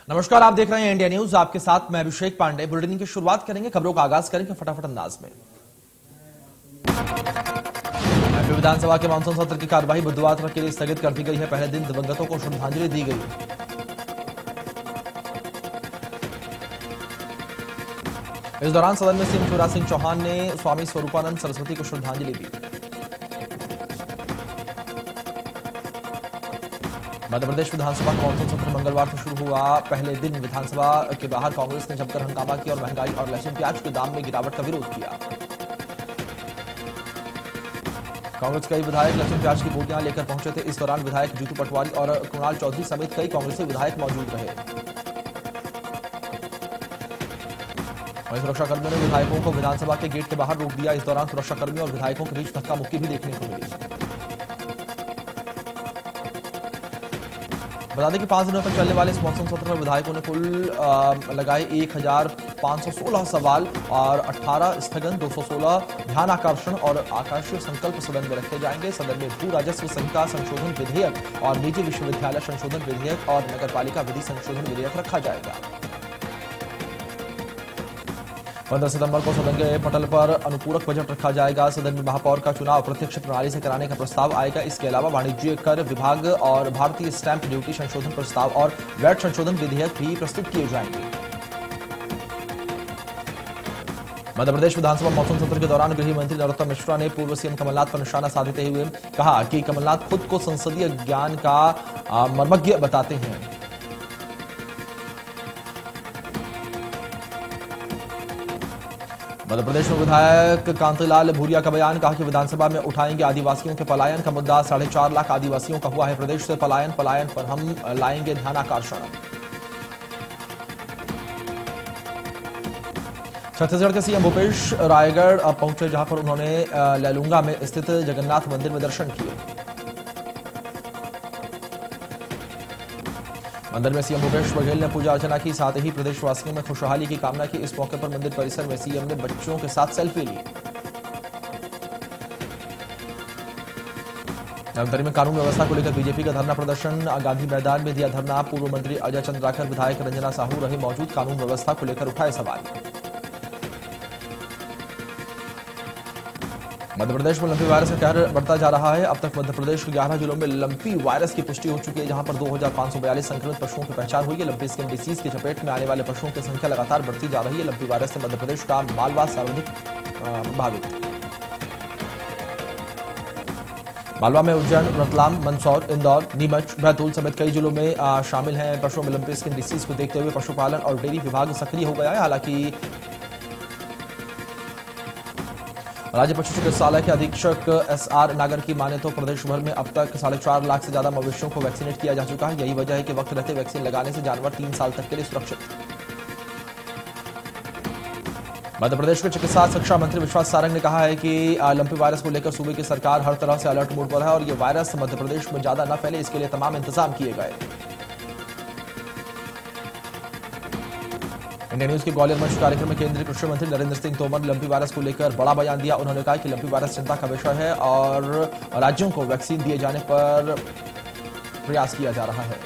नमस्कार, आप देख रहे हैं इंडिया न्यूज। आपके साथ मैं अभिषेक पांडे। बुलेटिन की शुरुआत करेंगे, खबरों का आगाज करेंगे फटाफट अंदाज में। यूपी विधानसभा के मानसून सत्र की कार्यवाही बुधवार तक के लिए स्थगित कर दी गई है। पहले दिन दिवंगतों को श्रद्धांजलि दी गई। इस दौरान सदन में सीएम शिवराज सिंह चौहान ने स्वामी स्वरूपानंद सरस्वती को श्रद्धांजलि दी। मध्य प्रदेश विधानसभा का मानसून सत्र मंगलवार से शुरू हुआ। पहले दिन विधानसभा के बाहर कांग्रेस ने जमकर हंगामा किया और महंगाई और लहसुन प्याज के दाम में गिरावट का विरोध किया। कांग्रेस कई विधायक लहसुन प्याज की बोटियां लेकर पहुंचे थे। इस दौरान विधायक जीतू पटवारी और कुणाल चौधरी समेत कई कांग्रेसी विधायक मौजूद रहे। वहीं सुरक्षाकर्मियों ने विधायकों को विधानसभा के गेट के बाहर रोक दिया। इस दौरान सुरक्षाकर्मियों और विधायकों के बीच धक्का मुक्की भी देखने को मिली। बता दें कि 5 दिनों तक चलने वाले इस मॉनसून सत्र में विधायकों ने कुल लगाए 1516 सवाल और 18 स्थगन, 216 ध्यान आकर्षण और आकाशीय संकल्प सदन में रखे जाएंगे। सदन में भू राजस्व संहिता संशोधन विधेयक और निजी विश्वविद्यालय संशोधन विधेयक और नगरपालिका विधि संशोधन विधेयक रखा जाएगा। 15 सितंबर को सदन के पटल पर अनुपूरक बजट रखा जाएगा। सदन में महापौर का चुनाव प्रत्यक्ष प्रणाली से कराने का प्रस्ताव आएगा। इसके अलावा वाणिज्य कर विभाग और भारतीय स्टैंप ड्यूटी संशोधन प्रस्ताव और वैट संशोधन विधेयक भी प्रस्तुत किए जाएंगे। मध्य प्रदेश विधानसभा मानसून सत्र के दौरान गृह मंत्री नरोत्तम मिश्रा ने पूर्व सीएम कमलनाथ पर निशाना साधते हुए कहा कि कमलनाथ खुद को संसदीय ज्ञान का मर्मज्ञ बताते हैं। मध्य प्रदेश में विधायक कांतिलाल भूरिया का बयान, कहा कि विधानसभा में उठाएंगे आदिवासियों के पलायन का मुद्दा। 4.5 लाख आदिवासियों का हुआ है प्रदेश से पलायन पर हम लाएंगे ध्यानाकर्षण। छत्तीसगढ़ के सीएम भूपेश रायगढ़ अब पहुंचे, जहां पर उन्होंने लैलूंगा में स्थित जगन्नाथ मंदिर में दर्शन किए। मंदिर में सीएम भूपेश बघेल ने पूजा अर्चना की, साथ ही प्रदेशवासियों में खुशहाली की कामना की। इस मौके पर मंदिर परिसर में सीएम ने बच्चों के साथ सेल्फी ली। नवदरी में कानून व्यवस्था को लेकर बीजेपी का धरना प्रदर्शन, गांधी मैदान में दिया धरना। पूर्व मंत्री अजय चंद्राकर, विधायक रंजना साहू रहे मौजूद। कानून व्यवस्था को लेकर उठाए सवाल। मध्य प्रदेश में लंपी वायरस का कहर बढ़ता जा रहा है। अब तक मध्य प्रदेश के 11 जिलों में लंपी वायरस की पुष्टि हो चुकी है, जहां पर 2542 संक्रमित पशुओं की पहचान हुई है। लंपी स्किन डिसीज की चपेट में आने वाले पशुओं की संख्या लगातार बढ़ती जा रही है। लंपी वायरस से मध्य प्रदेश का मालवा सर्वाधिक प्रभावित। मालवा में उज्जैन, रतलाम, मंदसौर, इंदौर, नीमच, बैतूल समेत कई जिलों में शामिल हैं। पशुओं में लंपी स्किन डिसीज को देखते हुए पशुपालन और डेयरी विभाग सक्रिय हो गया है। हालांकि राज्य पशु चिकित्सालय के अधीक्षक एसआर नागर की माने तो प्रदेश भर में अब तक 4.5 लाख से ज्यादा मवेशियों को वैक्सीनेट किया जा चुका है। यही वजह है कि वक्त रहते वैक्सीन लगाने से जानवर 3 साल तक के लिए सुरक्षित। मध्य प्रदेश के चिकित्सा शिक्षा मंत्री विश्वास सारंग ने कहा है कि लंपी वायरस को लेकर सूबे की सरकार हर तरह से अलर्ट मोड पर है और ये वायरस मध्य प्रदेश में ज्यादा न फैले, इसके लिए तमाम इंतजाम किए गए। इंडिया न्यूज के ग्वालियर मंच कार्यक्रम में केंद्रीय कृषि मंत्री नरेंद्र सिंह तोमर ने लंपी वायरस को लेकर बड़ा बयान दिया। उन्होंने कहा कि लंपी वायरस चिंता का विषय है और राज्यों को वैक्सीन दिए जाने पर प्रयास किया जा रहा है।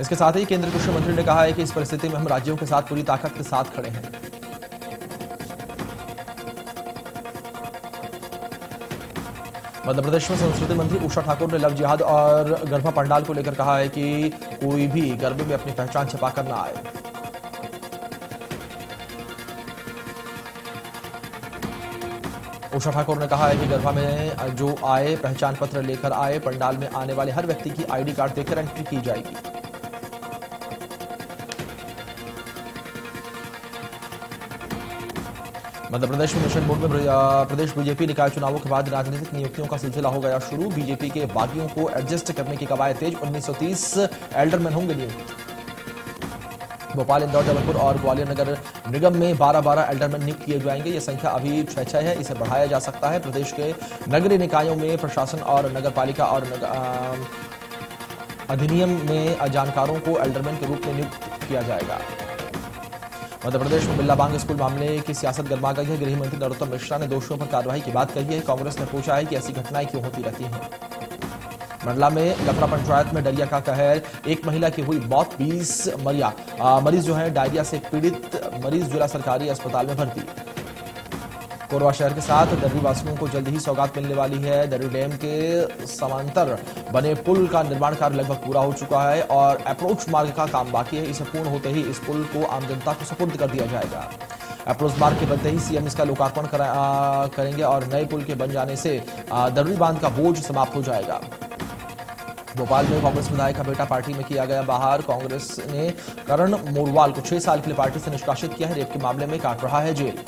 इसके साथ ही केंद्रीय कृषि मंत्री ने कहा है कि इस परिस्थिति में हम राज्यों के साथ पूरी ताकत के साथ खड़े हैं। मध्य प्रदेश में संस्कृति मंत्री उषा ठाकुर ने लव जिहाद और गरबा पंडाल को लेकर कहा है कि कोई भी गरबे में अपनी पहचान छिपाकर न आए। उषा ठाकुर ने कहा है कि गरबा में जो आए पहचान पत्र लेकर आए। पंडाल में आने वाले हर व्यक्ति की आईडी कार्ड देकर एंट्री की जाएगी। मध्य प्रदेश में मिशन मोड में प्रदेश बीजेपी निकाय चुनावों के बाद राजनीतिक नियुक्तियों का सिलसिला हो गया शुरू। बीजेपी के बागियों को एडजस्ट करने की कवायद तेज। 1930 एल्डरमैन होंगे नियुक्त। भोपाल, इंदौर, जबलपुर और ग्वालियर नगर निगम में 12-12 एल्डरमैन नियुक्त किए जाएंगे। यह संख्या अभी 6-6 है, इसे बढ़ाया जा सकता है। प्रदेश के नगरीय निकायों में प्रशासन और नगरपालिका और अधिनियम में जानकारों को एल्डरमैन के रूप में नियुक्त किया जाएगा। मध्य प्रदेश में बिल्ला बांग स्कूल मामले की सियासत गर्मा गई है। गृह मंत्री नरोत्तम मिश्रा ने दोषियों पर कार्रवाई की बात कही है। कांग्रेस ने पूछा है कि ऐसी घटनाएं क्यों होती रहती हैं। मंडला में लपड़ा पंचायत में डायरिया का कहर, एक महिला की हुई मौत, 20 मरीज जो है डायरिया से पीड़ित मरीज जिला सरकारी अस्पताल में भर्ती। कोरबा शहर के साथ दर्री वासियों को जल्द ही सौगात मिलने वाली है। दर्री डैम के समांतर बने पुल का निर्माण कार्य लगभग पूरा हो चुका है और अप्रोच मार्ग का काम बाकी है। इसे पूर्ण होते ही इस पुल को आम जनता को सुपुर्द कर दिया जाएगा। अप्रोच मार्ग के बनते ही सीएम इसका लोकार्पण करेंगे और नए पुल के बन जाने से दर्री बांध का बोझ समाप्त हो जाएगा। भोपाल में कांग्रेस विधायक का बेटा पार्टी में किया गया बाहर। कांग्रेस ने करण मोरवाल को 6 साल के लिए पार्टी से निष्कासित किया है। रेप के मामले में काट रहा है जेल।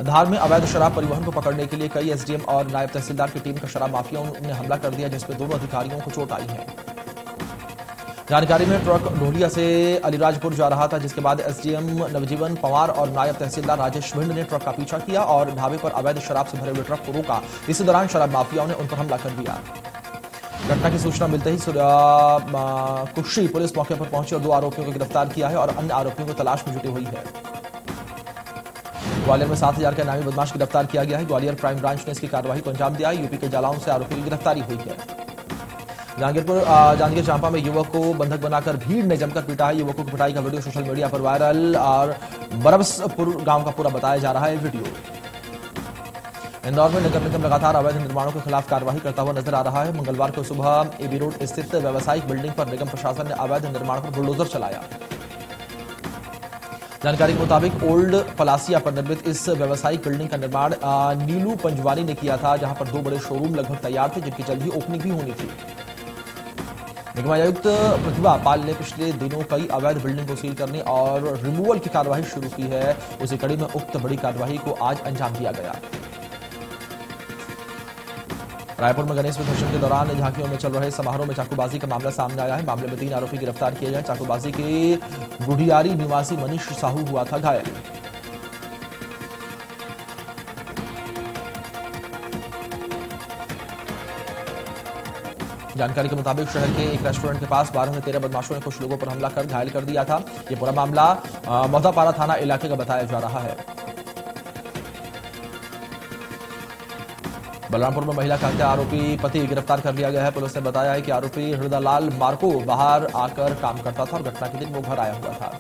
धार में अवैध शराब परिवहन को पकड़ने के लिए कई एसडीएम और नायब तहसीलदार की टीम का शराब माफियाओं ने हमला कर दिया, जिसमें दोनों अधिकारियों को चोट आई है। जानकारी में ट्रक ढोलिया से अलीराजपुर जा रहा था, जिसके बाद एसडीएम नवजीवन पवार और नायब तहसीलदार राजेश भिंड ने ट्रक का पीछा किया और ढाबे पर अवैध शराब से भरे हुए ट्रक को रोका। इसी दौरान शराब माफियाओं ने उन पर हमला कर दिया। घटना की सूचना मिलते ही कुर्शी पुलिस मौके पर पहुंची और 2 आरोपियों को गिरफ्तार किया है और अन्य आरोपियों को तलाश में जुटी हुई है। ग्वालियर में 7000 का इनामी बदमाश गिरफ्तार किया गया है। ग्वालियर क्राइम ब्रांच ने इसकी कार्रवाई को अंजाम दिया। यूपी के जालौन से आरोपी की गिरफ्तारी हुई है। जांजगीर चांपा में युवक को बंधक बनाकर भीड़ ने जमकर पीटा है। युवकों की पिटाई का वीडियो सोशल मीडिया पर वायरल और बरबसपुर गांव का पूरा बताया जा रहा है वीडियो। इंदौर में नगर निगम लगातार अवैध निर्माणों के खिलाफ कार्रवाई करता हुआ नजर आ रहा है। मंगलवार को सुबह एबी रोड स्थित व्यावसायिक बिल्डिंग पर निगम प्रशासन ने अवैध निर्माण पर बुलडोजर चलाया। जानकारी के मुताबिक ओल्ड पलासिया पर निर्मित इस व्यावसायिक बिल्डिंग का निर्माण नीलू पंजवानी ने किया था, जहां पर 2 बड़े शोरूम लगभग तैयार थे, जिनकी जल्द ही ओपनिंग भी होनी थी। निगम आयुक्त प्रतिभा पाल ने पिछले दिनों कई अवैध बिल्डिंग को सील करने और रिमूवल की कार्रवाई शुरू की है। उसी कड़ी में उक्त बड़ी कार्रवाई को आज अंजाम दिया गया। रायपुर में गणेश विसर्जन के दौरान झांकियों में चल रहे समारोह में चाकूबाजी का मामला सामने आया है। मामले में 3 आरोपी गिरफ्तार किए गए। चाकूबाजी के गुढ़ियारी निवासी मनीष साहू हुआ था घायल। जानकारी के मुताबिक शहर के एक रेस्टोरेंट के पास 12 से 13 बदमाशों ने कुछ लोगों पर हमला कर घायल कर दिया था। यह पूरा मामला मोहतापारा थाना इलाके का बताया जा रहा है। बलरामपुर में महिला का हत्या आरोपी पति गिरफ्तार कर लिया गया है। पुलिस ने बताया है कि आरोपी हृदयलाल मार्को बाहर आकर काम करता था और घटना के दिन वो घर आया हुआ था।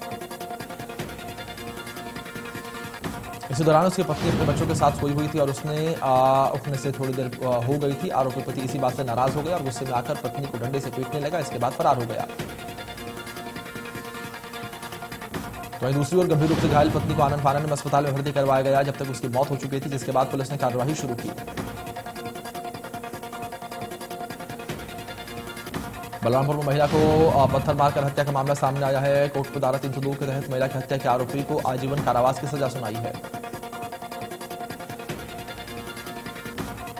इसी दौरान उसकी पत्नी अपने बच्चों के साथ सोई हुई थी और उसने उठने से थोड़ी देर हो गई थी। आरोपी पति इसी बात से नाराज हो गया और गुस्से में आकर पत्नी को डंडे से पीटने लगा। इसके बाद फरार हो गया। तो वहीं दूसरी ओर गंभीर रूप से घायल पत्नी को आनंद फानन में अस्पताल में भर्ती करवाया गया, जब तक उसकी मौत हो चुकी थी, जिसके बाद पुलिस ने कार्रवाई शुरू की। बलरामपुर में महिला को पत्थर मारकर हत्या का मामला सामने आया है। कोर्ट में धारा 302 के तहत महिला की हत्या के आरोपी को आजीवन कारावास की सजा सुनाई है।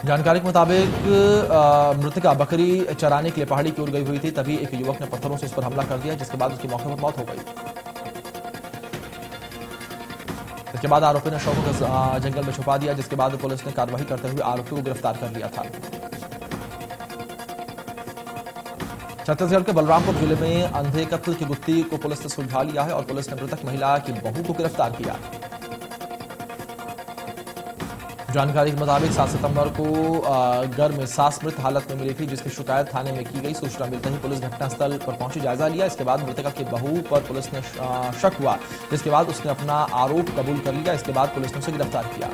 जानकारी के मुताबिक मृतका बकरी चराने के लिए पहाड़ी की ओर गई हुई थी, तभी एक युवक ने पत्थरों से उस पर हमला कर दिया, जिसके बाद उसकी मौके पर मौत हो गई। इसके बाद आरोपी ने शव को जंगल में छुपा दिया, जिसके बाद पुलिस ने कार्रवाई करते हुए आरोपी को गिरफ्तार कर लिया था। छत्तीसगढ़ के बलरामपुर जिले में अंधे कत्ल की गुत्थी को पुलिस ने सुलझा लिया है और पुलिस ने मृतक महिला की बहू को गिरफ्तार किया। जानकारी के मुताबिक 7 सितंबर को घर में सास मृत हालत में मिली थी, जिसकी शिकायत थाने में की गई। सूचना मिलते ही पुलिस घटनास्थल पर पहुंची, जायजा लिया। इसके बाद मृतका की बहू पर पुलिस ने शक हुआ, जिसके बाद उसने अपना आरोप कबूल कर लिया। इसके बाद पुलिस ने उसे गिरफ्तार किया।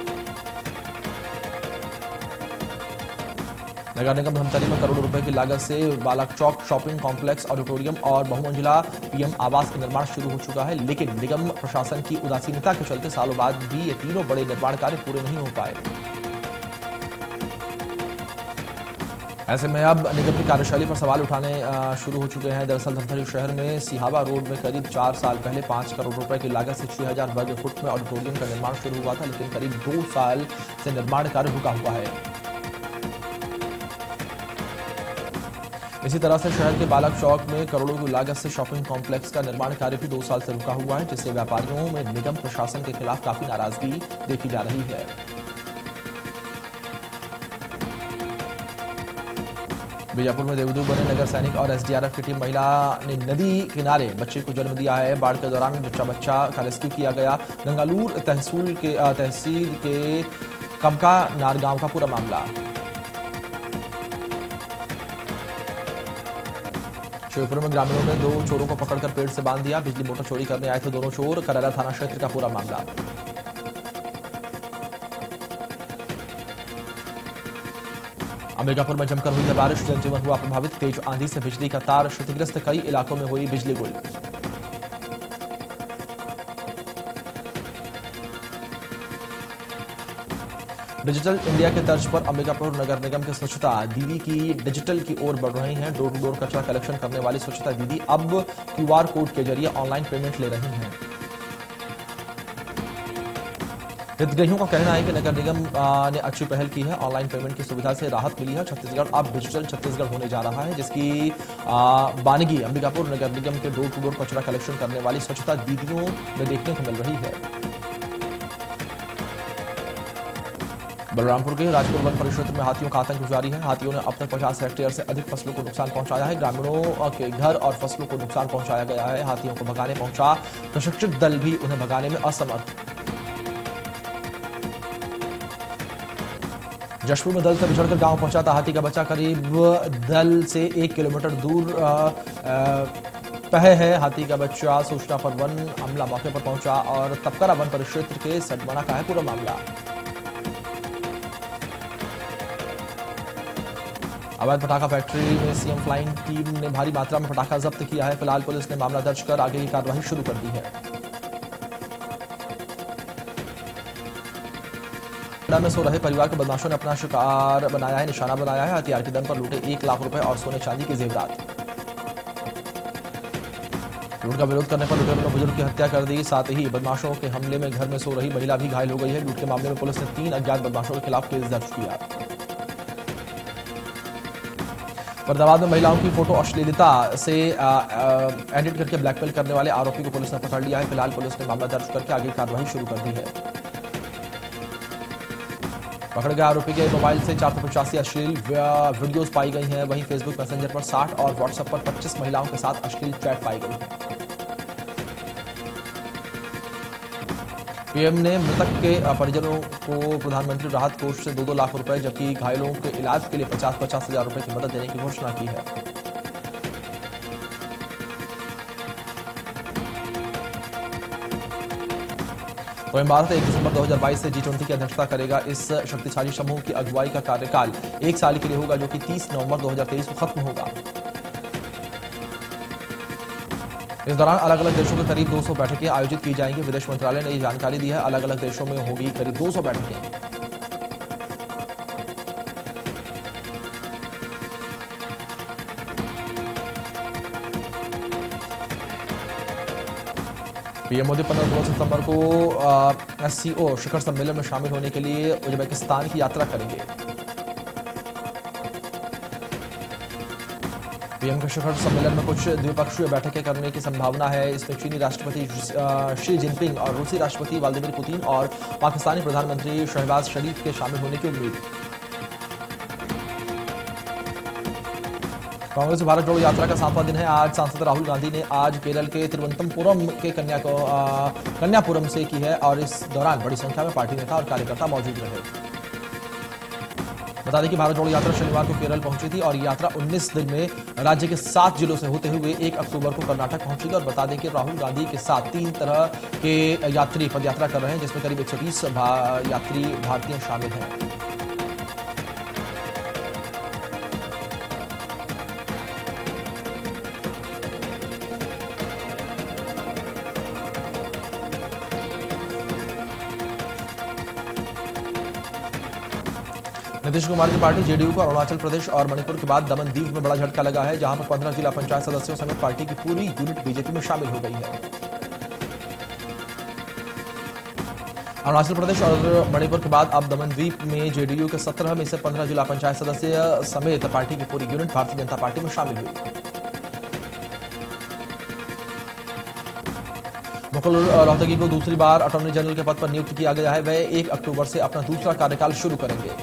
नगर निगम धमतरी में करोड़ों रुपए की लागत से बालक चौक शॉपिंग कॉम्प्लेक्स, ऑडिटोरियम और बहुमंजिला पीएम आवास का निर्माण शुरू हो चुका है, लेकिन निगम प्रशासन की उदासीनता के चलते सालों बाद भी ये तीनों बड़े निर्माण कार्य पूरे नहीं हो पाए। ऐसे में अब निगम की कार्यशैली पर सवाल उठाने शुरू हो चुके हैं। दरअसल धमतरी शहर में सिहावा रोड में करीब 4 साल पहले 5 करोड़ रुपए की लागत से 6000 वर्ग फुट में ऑडिटोरियम का निर्माण शुरू हुआ था, लेकिन करीब 2 साल से निर्माण कार्य रुका हुआ है। इसी तरह से शहर के बालक चौक में करोड़ों की लागत से शॉपिंग कॉम्प्लेक्स का निर्माण कार्य भी 2 साल से रुका हुआ है, जिससे व्यापारियों में निगम प्रशासन के खिलाफ काफी नाराजगी देखी जा रही है। बीजापुर में देवदू बने नगर सैनिक और एसडीआरएफ की टीम महिला ने नदी किनारे बच्चे को जन्म दिया है। बाढ़ के दौरान बच्चा का रेस्क्यू किया गया। गंगालूर तहसील के कमका नार गांव का पूरा मामला। शिवपुर में ग्रामीणों ने 2 चोरों को पकड़कर पेड़ से बांध दिया। बिजली मोटर चोरी करने आए थे दोनों चोर। करैला थाना क्षेत्र का पूरा मामला। अंबिकापुर में जमकर हुई बारिश, जनजीवन हुआ प्रभावित। तेज आंधी से बिजली का तार क्षतिग्रस्त, कई इलाकों में हुई बिजली गुल। डिजिटल इंडिया के तर्ज पर अंबिकापुर नगर निगम के स्वच्छता दीदी की डिजिटल की ओर बढ़ रही हैं। डोर टू डोर कचरा कलेक्शन करने वाली स्वच्छता दीदी अब QR कोड के जरिए ऑनलाइन पेमेंट ले रही हैं। हितग्राहियों का कहना है कि नगर निगम ने अच्छी पहल की है। ऑनलाइन पेमेंट की सुविधा से राहत मिली है। छत्तीसगढ़ अब डिजिटल छत्तीसगढ़ होने जा रहा है, जिसकी बानगी अंबिकापुर नगर निगम के डोर टू डोर कचरा कलेक्शन करने वाली स्वच्छता दीदियों में देखने को मिल रही है। बलरामपुर के राजपुर वन परिक्षेत्र में हाथियों का आतंक जारी है। हाथियों ने अब तक 50 हेक्टेयर से अधिक फसलों को नुकसान पहुंचाया है। ग्रामीणों के घर और फसलों को नुकसान पहुंचाया गया है। हाथियों को भगाने पहुंचा प्रशिक्षित दल भी उन्हें भगाने में असमर्थ। जशपुर में दल से बिछड़कर गांव पहुंचा था हाथी का बच्चा। करीब दल से 1 किलोमीटर दूर तय है हाथी का बच्चा। सूचना पर वन अमला मौके पर पहुंचा और तपकरा वन परिक्षेत्र के सडमना का है पूरा मामला। अवैध पटाखा फैक्ट्री में सीएम फ्लाइंग टीम ने भारी मात्रा में पटाखा जब्त किया है। फिलहाल पुलिस ने मामला दर्ज कर आगे की कार्रवाई शुरू कर दी है। में सो रहे परिवार के बदमाशों ने अपना शिकार बनाया है, निशाना बनाया है। हथियार के दम पर लूटे 1 लाख रुपए और सोने चांदी के जेवरात। लूट का विरोध करने पर लुटेरों ने बुजुर्ग की हत्या कर दी। साथ ही बदमाशों के हमले में घर में सो रही महिला भी घायल हो गई है। लूट के मामले में पुलिस ने 3 अज्ञात बदमाशों के खिलाफ केस दर्ज किया। फरीदाबाद में महिलाओं की फोटो अश्लीलता से एडिट करके ब्लैकमेल करने वाले आरोपी को पुलिस ने पकड़ लिया है। फिलहाल पुलिस ने मामला दर्ज करके आगे कार्रवाई शुरू कर दी है। पकड़े गए आरोपी के मोबाइल से 485 अश्लील वीडियोस पाई गई हैं। वहीं फेसबुक मैसेंजर पर 60 और व्हाट्सएप पर 25 महिलाओं के साथ अश्लील चैट पाई गई है। पीएम ने मृतक के परिजनों को प्रधानमंत्री राहत कोष से 2-2 लाख रुपए, जबकि घायलों के इलाज के लिए 50-50 हजार रुपए की मदद देने की घोषणा की है। वहीं भारत 1 दिसंबर 2022 से G20 की अध्यक्षता करेगा। इस शक्तिशाली समूह की अगुवाई का कार्यकाल 1 साल के लिए होगा, जो कि 30 नवंबर 2023 को खत्म होगा। इस दौरान अलग अलग देशों के करीब 200 बैठकें आयोजित की जाएंगी। विदेश मंत्रालय ने यह जानकारी दी है। अलग अलग देशों में होगी करीब 200 बैठकें। पीएम मोदी 15-16 सितंबर को SCO शिखर सम्मेलन में शामिल होने के लिए उज्बेकिस्तान की यात्रा करेंगे। पीएम के शिखर सम्मेलन में कुछ द्विपक्षीय बैठकें करने की संभावना है। इसमें चीनी राष्ट्रपति शी जिनपिंग और रूसी राष्ट्रपति व्लादिमीर पुतिन और पाकिस्तानी प्रधानमंत्री शहबाज शरीफ के शामिल होने की उम्मीद। कांग्रेस भारत जोड़ो यात्रा का 7वां दिन है। आज सांसद राहुल गांधी ने आज केरल के तिरुवनंतपुरम के कन्यापुरम से की है और इस दौरान बड़ी संख्या में पार्टी नेता और कार्यकर्ता मौजूद रहे। बता दें कि भारत जोड़ो यात्रा शनिवार को केरल पहुंची थी और यात्रा 19 दिन में राज्य के 7 जिलों से होते हुए 1 अक्टूबर को कर्नाटक पहुंचेगी। और बता दें कि राहुल गांधी के साथ 3 तरह के यात्री पदयात्रा कर रहे हैं, जिसमें करीब 120 यात्री भारतीय शामिल हैं। नीतीश कुमार की पार्टी जेडीयू को अरुणाचल प्रदेश और मणिपुर के बाद दमन दीव में बड़ा झटका लगा है, जहां पर 15 जिला पंचायत सदस्यों समेत पार्टी की पूरी यूनिट बीजेपी में शामिल हो गई है। अरुणाचल प्रदेश और मणिपुर के बाद अब दमन द्वीप में जेडीयू के 17 में से 15 जिला पंचायत सदस्य समेत पार्टी की पूरी यूनिट भारतीय जनता पार्टी में शामिल हुई। मुकुल रोहतगी को दूसरी बार अटॉर्नी जनरल के पद पर नियुक्त किया गया है। वह 1 अक्टूबर से अपना दूसरा कार्यकाल शुरू करेंगे।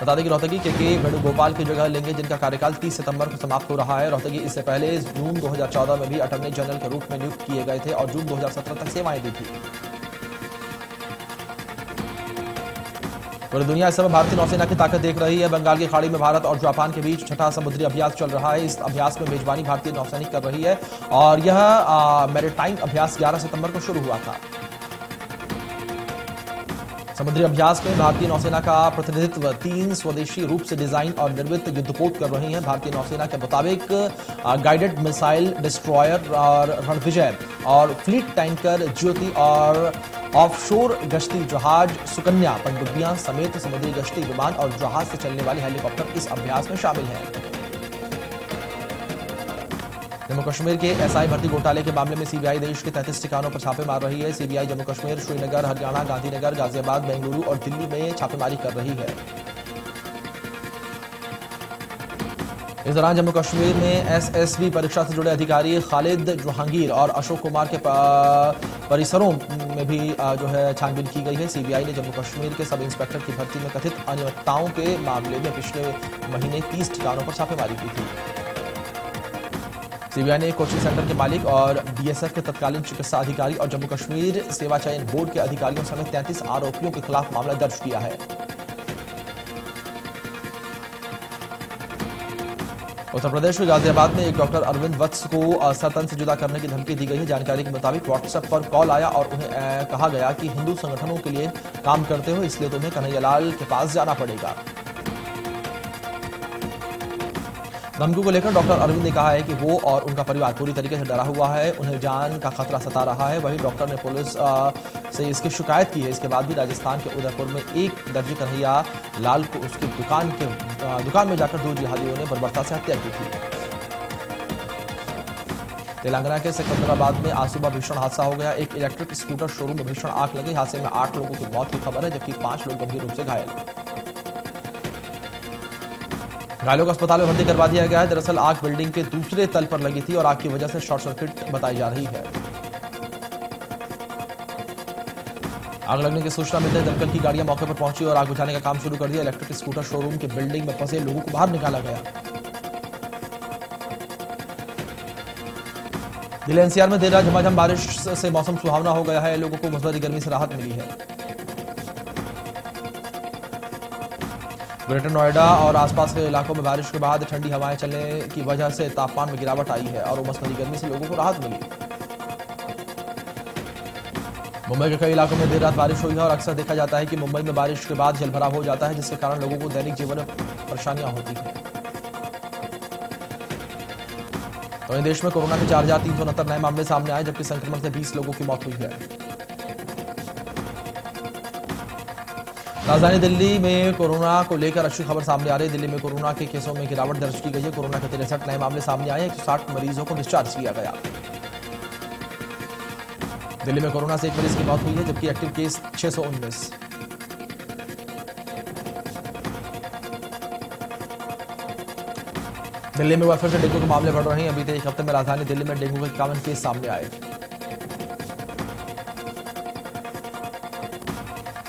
बता दें कि रोहतगी के वेणुगोपाल की जगह लेंगे, जिनका कार्यकाल 30 सितंबर को समाप्त हो रहा है। रोहतगी इससे पहले जून 2014 में भी अटॉर्नी जनरल के रूप में नियुक्त किए गए थे और जून 2017 तक सेवाएं दी थी। पूरी दुनिया इस समय भारतीय नौसेना की ताकत देख रही है। बंगाल की खाड़ी में भारत और जापान के बीच छठा समुद्री अभ्यास चल रहा है। इस अभ्यास में मेजबानी भारतीय नौसैनिक कर रही है और यह मैरीटाइम अभ्यास 11 सितंबर को शुरू हुआ था। समुद्री अभ्यास में भारतीय नौसेना का प्रतिनिधित्व 3 स्वदेशी रूप से डिजाइन और निर्मित युद्धपोत कर रही हैं। भारतीय नौसेना के मुताबिक गाइडेड मिसाइल डिस्ट्रॉयर और रणविजय और फ्लीट टैंकर ज्योति और ऑफशोर गश्ती जहाज सुकन्या पनडुब्बियां समेत समुद्री गश्ती विमान और जहाज से चलने वाले हेलीकॉप्टर इस अभ्यास में शामिल हैं। जम्मू कश्मीर के एसआई भर्ती घोटाले के मामले में सीबीआई देश के 33 ठिकानों पर छापे मार रही है। सीबीआई जम्मू कश्मीर, श्रीनगर, हरियाणा, गांधीनगर, गाजियाबाद, बेंगलुरु और दिल्ली में छापेमारी कर रही है। इस दौरान जम्मू कश्मीर में एसएसबी परीक्षा से जुड़े अधिकारी खालिद जहांगीर और अशोक कुमार के परिसरों में भी छानबीन की गई है। सीबीआई ने जम्मू कश्मीर के सब इंस्पेक्टर की भर्ती में कथित अनियमितताओं के मामले में पिछले महीने 30 ठिकानों पर छापेमारी की थी। सीबीआई ने कोचिंग सेंटर के मालिक और बीएसएफ के तत्कालीन चिकित्सा अधिकारी और जम्मू कश्मीर सेवा चयन बोर्ड के अधिकारियों समेत 33 आरोपियों के खिलाफ मामला दर्ज किया है। उत्तर प्रदेश के गाजियाबाद में एक डॉक्टर अरविंद वत्स को सतन से जुदा करने की धमकी दी गई है। जानकारी के मुताबिक व्हाट्सएप पर कॉल आया और उन्हें कहा गया कि हिंदू संगठनों के लिए काम करते हो, इसलिए तुम्हें कन्हैयालाल के पास जाना पड़ेगा। धमकी को लेकर डॉक्टर अरविंद ने कहा है कि वो और उनका परिवार पूरी तरीके से डरा हुआ है, उन्हें जान का खतरा सता रहा है। वहीं डॉक्टर ने पुलिस से इसकी शिकायत की है। इसके बाद भी राजस्थान के उदयपुर में एक दर्जी कन्हैया लाल को उसकी दुकान में जाकर 2 जिहादियों ने बर्बरता से हत्या की थी। तेलंगाना के सिकंदराबाद में आज सुबह भीषण हादसा हो गया। एक इलेक्ट्रिक स्कूटर शोरूम में भीषण आग लगी। हादसे में 8 लोगों की मौत की खबर है, जबकि 5 लोग गंभीर रूप से घायल। घायलों को अस्पताल में भर्ती करवा दिया गया है। दरअसल आग बिल्डिंग के दूसरे तल पर लगी थी और आग की वजह से शॉर्ट सर्किट बताई जा रही है। आग लगने की सूचना मिलते ही दमकल की गाड़ियां मौके पर पहुंची और आग बुझाने का काम शुरू कर दिया। इलेक्ट्रिक स्कूटर शोरूम के बिल्डिंग में फंसे लोगों को बाहर निकाला गया। दिल्ली एनसीआर में देर रात झमाझम बारिश से मौसम सुहावना हो गया है। लोगों को मुसलधार गर्मी से राहत मिली है। ग्रेटर नोएडा और आसपास के इलाकों में बारिश के बाद ठंडी हवाएं चलने की वजह से तापमान में गिरावट आई है और उमस भरी गर्मी से लोगों को राहत मिली। मुंबई के कई इलाकों में देर रात बारिश हुई है और अक्सर देखा जाता है कि मुंबई में बारिश के बाद जलभराव हो जाता है, जिसके कारण लोगों को दैनिक जीवन में परेशानियां होती हैं। वहीं देश में कोरोना के 4,369 नए मामले सामने आए, जबकि संक्रमण से 20 लोगों की मौत हुई है। राजधानी दिल्ली में कोरोना को लेकर अच्छी खबर सामने आ रही है। दिल्ली में कोरोना के केसों में गिरावट दर्ज की गई है। कोरोना के 63 नए मामले सामने आए। 160 मरीजों को डिस्चार्ज किया गया। दिल्ली में कोरोना से एक मरीज की मौत हुई है, जबकि एक्टिव केस 619। दिल्ली में फिर से डेंगू के मामले बढ़ रहे हैं। अभी तक एक हफ्ते में राजधानी दिल्ली में डेंगू के 51 केस सामने आए।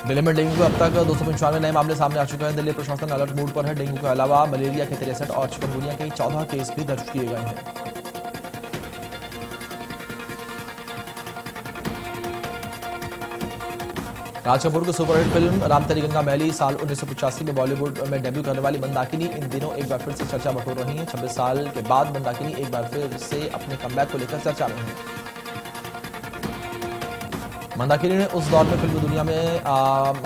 दिल्ली में डेंगू के अब तक 295 नए मामले सामने आ चुके हैं। दिल्ली प्रशासन अलर्ट मोड पर है। डेंगू के अलावा मलेरिया के 63 और चिकनगुनिया के 14 केस भी दर्ज किए गए हैं। राज कपूर की सुपरहिट फिल्म राम तेरी गंगा मैली साल 1985 में बॉलीवुड में डेब्यू करने वाली मंदाकिनी इन दिनों एक बार फिर से चर्चा बटोर रही हैं। 26 साल के बाद मंदाकिनी एक बार फिर से अपने कमबैक को लेकर चर्चा में है। मंदाकिनी ने उस दौर में फिल्म दुनिया में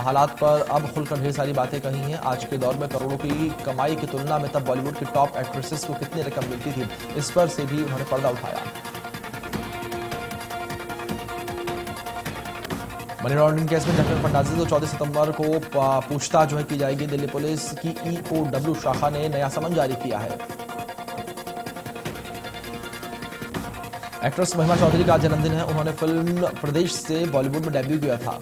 हालात पर अब खुलकर ढेर सारी बातें कही हैं। आज के दौर में करोड़ों की कमाई की तुलना में तब बॉलीवुड की टॉप एक्ट्रेसेस को कितनी रकम मिलती थी, इस पर से भी उन्होंने पर्दा उठाया। मनी लॉन्ड्रिंग केस में जफर फंडाजी को 14 सितंबर को पूछताछ की जाएगी। दिल्ली पुलिस की EOW शाखा ने नया समन जारी किया है। एक्ट्रेस महिमा चौधरी का आज जन्मदिन है। उन्होंने फिल्म प्रदेश से बॉलीवुड में डेब्यू किया था।